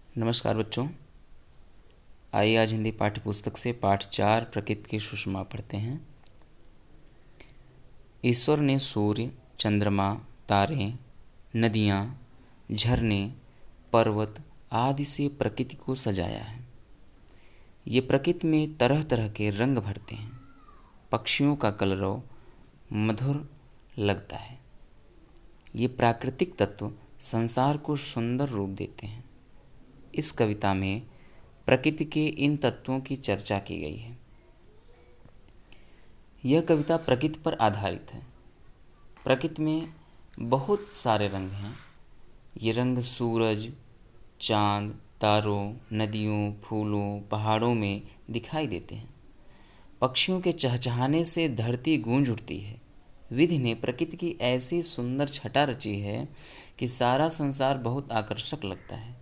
नमस्कार बच्चों। आइए आज हिंदी पाठ्य पुस्तक से पाठ 4 प्रकृति की सुषमा पढ़ते हैं। ईश्वर ने सूर्य, चंद्रमा, तारे, नदियाँ, झरने, पर्वत आदि से प्रकृति को सजाया है। ये प्रकृति में तरह तरह के रंग भरते हैं। पक्षियों का कलरव मधुर लगता है। ये प्राकृतिक तत्व संसार को सुंदर रूप देते हैं। इस कविता में प्रकृति के इन तत्वों की चर्चा की गई है। यह कविता प्रकृति पर आधारित है। प्रकृति में बहुत सारे रंग हैं। ये रंग सूरज, चांद, तारों, नदियों, फूलों, पहाड़ों में दिखाई देते हैं। पक्षियों के चहचहाने से धरती गूंज उठती है। विधि ने प्रकृति की ऐसी सुंदर छटा रची है कि सारा संसार बहुत आकर्षक लगता है।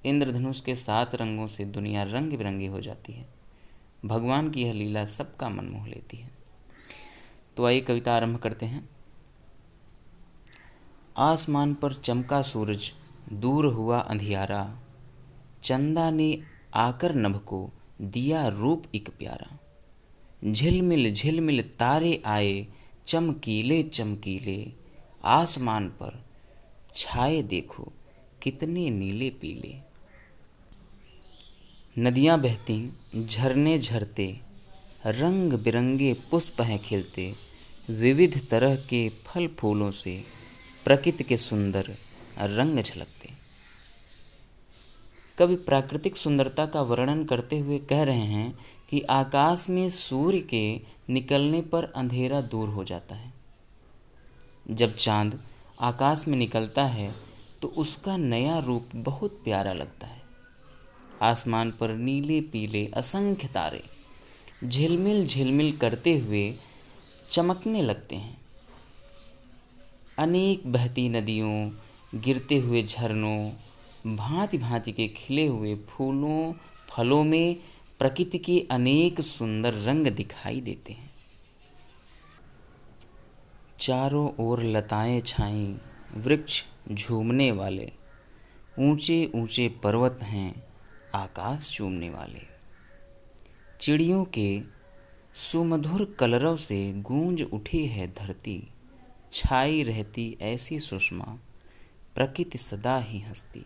इंद्रधनुष के 7 रंगों से दुनिया रंग बिरंगी हो जाती है। भगवान की यह लीला सबका मन मोह लेती है। तो आइए कविता आरंभ करते हैं। आसमान पर चमका सूरज, दूर हुआ अंधियारा, चंदा ने आकर नभ को दिया रूप एक प्यारा। झिलमिल झिलमिल तारे आए, चमकीले चमकीले, आसमान पर छाए देखो कितने नीले पीले। नदियाँ बहती, झरने झरते, रंग बिरंगे पुष्प हैं खिलते, विविध तरह के फल फूलों से प्रकृति के सुंदर रंग झलकते। कवि प्राकृतिक सुंदरता का वर्णन करते हुए कह रहे हैं कि आकाश में सूर्य के निकलने पर अंधेरा दूर हो जाता है। जब चांद आकाश में निकलता है तो उसका नया रूप बहुत प्यारा लगता है। आसमान पर नीले पीले असंख्य तारे झिलमिल झिलमिल करते हुए चमकने लगते हैं। अनेक बहती नदियों, गिरते हुए झरनों, भांति भांति के खिले हुए फूलों फलों में प्रकृति के अनेक सुंदर रंग दिखाई देते हैं। चारों ओर लताएं छाईं, वृक्ष झूमने वाले, ऊंचे ऊंचे पर्वत हैं आकाश चूमने वाले। चिड़ियों के सुमधुर कलरव से गूंज उठी है धरती, छाई रहती ऐसी सुषमा, प्रकृति सदा ही हंसती।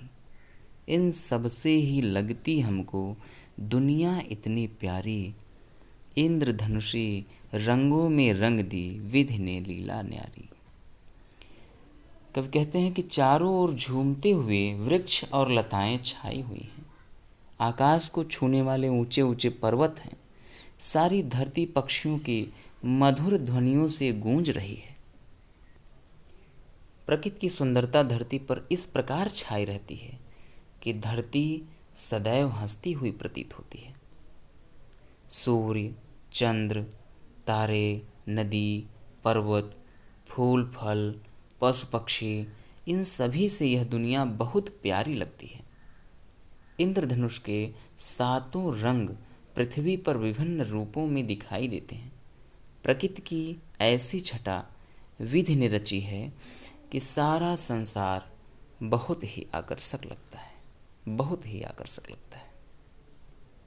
इन सब से ही लगती हमको दुनिया इतनी प्यारी, इंद्रधनुषी रंगों में रंग दी विधि ने लीला न्यारी। कवि कहते हैं कि चारों ओर झूमते हुए वृक्ष और लताएं छाई हुई हैं। आकाश को छूने वाले ऊंचे ऊंचे पर्वत हैं। सारी धरती पक्षियों की मधुर ध्वनियों से गूंज रही है। प्रकृति की सुंदरता धरती पर इस प्रकार छाई रहती है कि धरती सदैव हंसती हुई प्रतीत होती है। सूर्य, चंद्र, तारे, नदी, पर्वत, फूल फल, पशु पक्षी, इन सभी से यह दुनिया बहुत प्यारी लगती है। इंद्रधनुष के 7 रंग पृथ्वी पर विभिन्न रूपों में दिखाई देते हैं। प्रकृति की ऐसी छटा विधि ने रची है कि सारा संसार बहुत ही आकर्षक लगता है, बहुत ही आकर्षक लगता है।